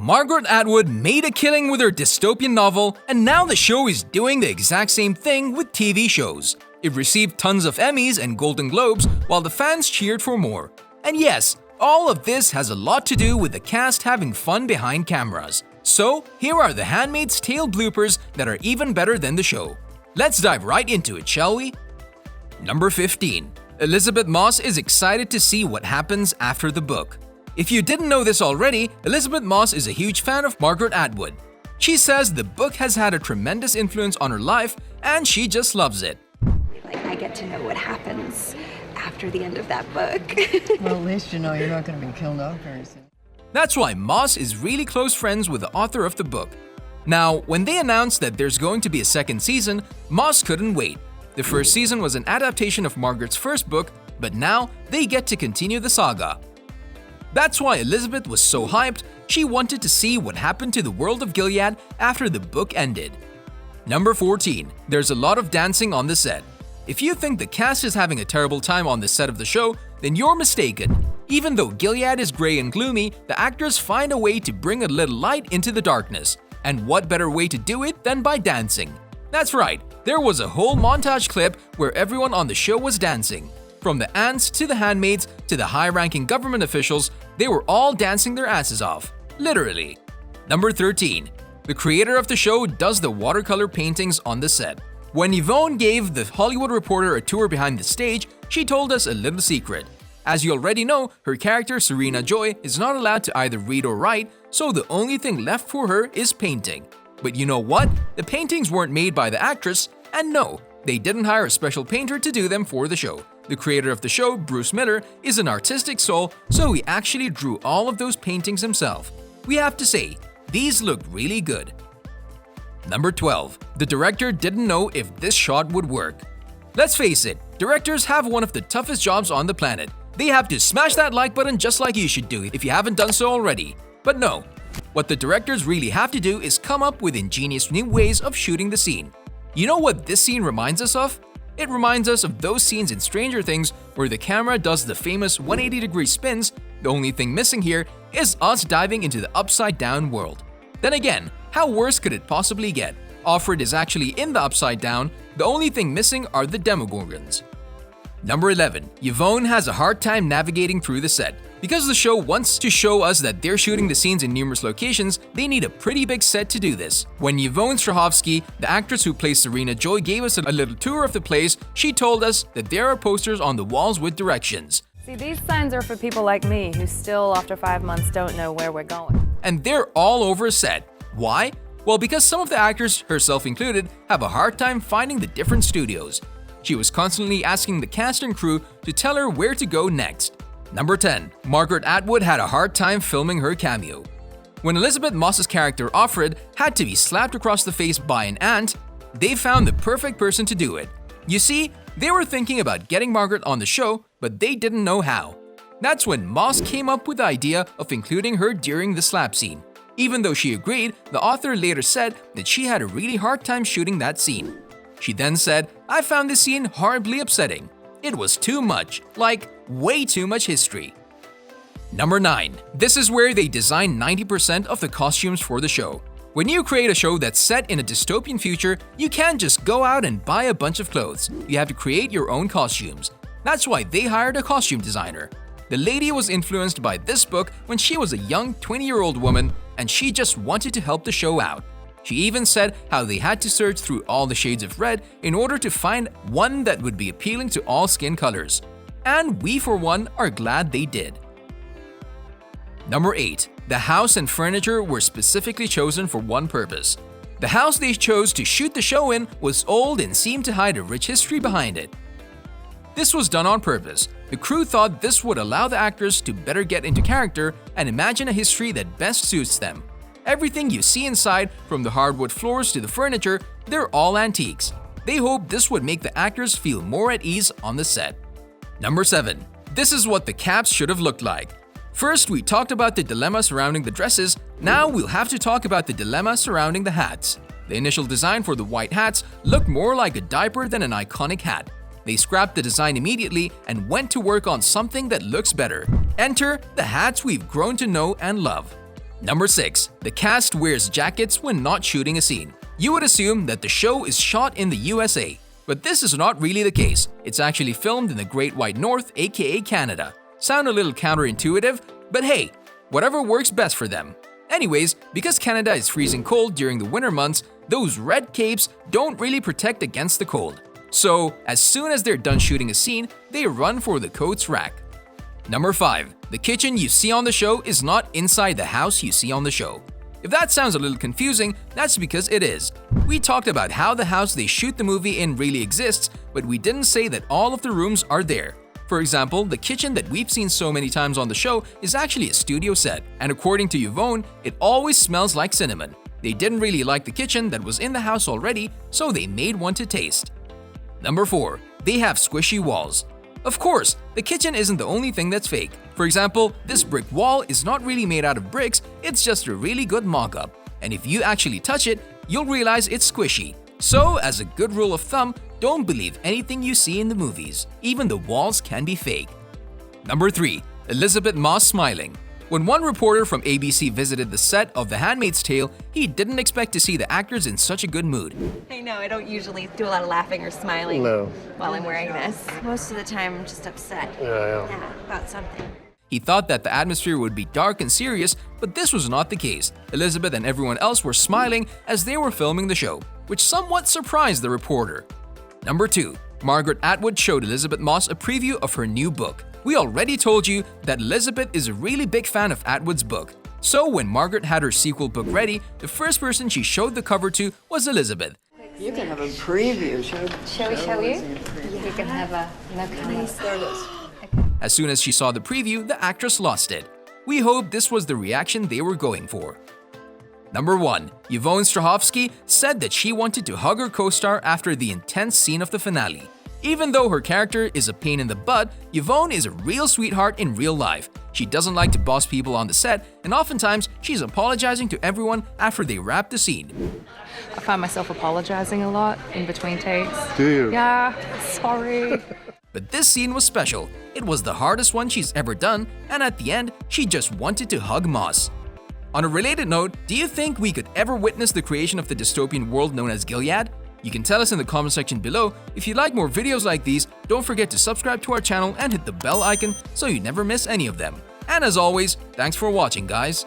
Margaret Atwood made a killing with her dystopian novel, and now the show is doing the exact same thing with TV shows. It received tons of Emmys and Golden Globes while the fans cheered for more. And yes, all of this has a lot to do with the cast having fun behind cameras. So, here are the Handmaid's Tale bloopers that are even better than the show. Let's dive right into it, shall we? Number 15. Elisabeth Moss is excited to see what happens after the book. If you didn't know this already, Elisabeth Moss is a huge fan of Margaret Atwood. She says the book has had a tremendous influence on her life and she just loves it. I get to know what happens after the end of that book. Well, at least you know you're not going to be killed off very soon. That's why Moss is really close friends with the author of the book. Now, when they announced that there's going to be a second season, Moss couldn't wait. The first season was an adaptation of Margaret's first book, but now they get to continue the saga. That's why Elisabeth was so hyped, she wanted to see what happened to the world of Gilead after the book ended. Number 14. There's a lot of dancing on the set. If you think the cast is having a terrible time on the set of the show, then you're mistaken. Even though Gilead is gray and gloomy, the actors find a way to bring a little light into the darkness. And what better way to do it than by dancing? That's right, there was a whole montage clip where everyone on the show was dancing. From the ants to the handmaids to the high-ranking government officials, they were all dancing their asses off. Literally. Number 13. The creator of the show does the watercolor paintings on the set. When Yvonne gave The Hollywood Reporter a tour behind the stage, she told us a little secret. As you already know, her character Serena Joy is not allowed to either read or write, so the only thing left for her is painting. But you know what? The paintings weren't made by the actress, and no, they didn't hire a special painter to do them for the show. The creator of the show, Bruce Miller, is an artistic soul, so he actually drew all of those paintings himself. We have to say, these look really good. Number 12. The director didn't know if this shot would work. Let's face it, directors have one of the toughest jobs on the planet. They have to smash that like button just like you should do if you haven't done so already. But no, what the directors really have to do is come up with ingenious new ways of shooting the scene. You know what this scene reminds us of? It reminds us of those scenes in Stranger Things where the camera does the famous 180-degree spins. The only thing missing here is us diving into the upside-down world. Then again, how worse could it possibly get? Offred is actually in the upside down, the only thing missing are the Demogorgons. Number 11. Yvonne has a hard time navigating through the set. Because the show wants to show us that they're shooting the scenes in numerous locations, they need a pretty big set to do this. When Yvonne Strahovski, the actress who plays Serena Joy, gave us a little tour of the place, she told us that there are posters on the walls with directions. See, these signs are for people like me who still, after 5 months, don't know where we're going. And they're all over a set. Why? Well, because some of the actors, herself included, have a hard time finding the different studios. She was constantly asking the cast and crew to tell her where to go next. Number 10. Margaret Atwood had a hard time filming her cameo. When Elisabeth Moss's character Offred had to be slapped across the face by an ant, they found the perfect person to do it. You see, they were thinking about getting Margaret on the show, but they didn't know how. That's when Moss came up with the idea of including her during the slap scene. Even though she agreed, the author later said that she had a really hard time shooting that scene. She then said, "I found this scene horribly upsetting. It was too much, like way too much history." Number 9. This is where they design 90% of the costumes for the show. When you create a show that's set in a dystopian future, you can't just go out and buy a bunch of clothes. You have to create your own costumes. That's why they hired a costume designer. The lady was influenced by this book when she was a young 20-year-old woman, and she just wanted to help the show out. She even said how they had to search through all the shades of red in order to find one that would be appealing to all skin colors. And we, for one, are glad they did. Number 8. The house and furniture were specifically chosen for one purpose. The house they chose to shoot the show in was old and seemed to hide a rich history behind it. This was done on purpose. The crew thought this would allow the actors to better get into character and imagine a history that best suits them. Everything you see inside, from the hardwood floors to the furniture, they're all antiques. They hoped this would make the actors feel more at ease on the set. Number 7. This is what the caps should have looked like. First, we talked about the dilemma surrounding the dresses. Now we'll have to talk about the dilemma surrounding the hats. The initial design for the white hats looked more like a diaper than an iconic hat. They scrapped the design immediately and went to work on something that looks better. Enter the hats we've grown to know and love. Number 6. The cast wears jackets when not shooting a scene. You would assume that the show is shot in the USA, but this is not really the case. It's actually filmed in the Great White North, aka Canada. Sound a little counterintuitive, but hey, whatever works best for them. Anyways, because Canada is freezing cold during the winter months, those red capes don't really protect against the cold. So, as soon as they're done shooting a scene, they run for the coat's rack. Number 5. The kitchen you see on the show is not inside the house you see on the show. If that sounds a little confusing, that's because it is. We talked about how the house they shoot the movie in really exists, but we didn't say that all of the rooms are there. For example, the kitchen that we've seen so many times on the show is actually a studio set, and according to Yvonne, it always smells like cinnamon. They didn't really like the kitchen that was in the house already, so they made one to taste. Number 4. They have squishy walls. Of course, the kitchen isn't the only thing that's fake. For example, this brick wall is not really made out of bricks, it's just a really good mock-up. And if you actually touch it, you'll realize it's squishy. So, as a good rule of thumb, don't believe anything you see in the movies. Even the walls can be fake. Number 3. Elisabeth Moss smiling. When one reporter from ABC visited the set of The Handmaid's Tale, he didn't expect to see the actors in such a good mood. I know, I don't usually do a lot of laughing or smiling while I'm wearing this. Most of the time, I'm just upset. Yeah, about something. He thought that the atmosphere would be dark and serious, but this was not the case. Elisabeth and everyone else were smiling as they were filming the show, which somewhat surprised the reporter. Number 2. Margaret Atwood showed Elisabeth Moss a preview of her new book. We already told you that Elisabeth is a really big fan of Atwood's book. So when Margaret had her sequel book ready, the first person she showed the cover to was Elisabeth. You can have a preview. Shall we show you? You can have a look. There it is. As soon as she saw the preview, the actress lost it. We hope this was the reaction they were going for. Number 1. Yvonne Strahovski said that she wanted to hug her co-star after the intense scene of the finale. Even though her character is a pain in the butt, Yvonne is a real sweetheart in real life. She doesn't like to boss people on the set, and oftentimes she's apologizing to everyone after they wrap the scene. I find myself apologizing a lot in between takes. Do you? Yeah, sorry. But this scene was special. It was the hardest one she's ever done, and at the end, she just wanted to hug Moss. On a related note, do you think we could ever witness the creation of the dystopian world known as Gilead? You can tell us in the comment section below. If you like more videos like these, don't forget to subscribe to our channel and hit the bell icon so you never miss any of them. And as always, thanks for watching, guys.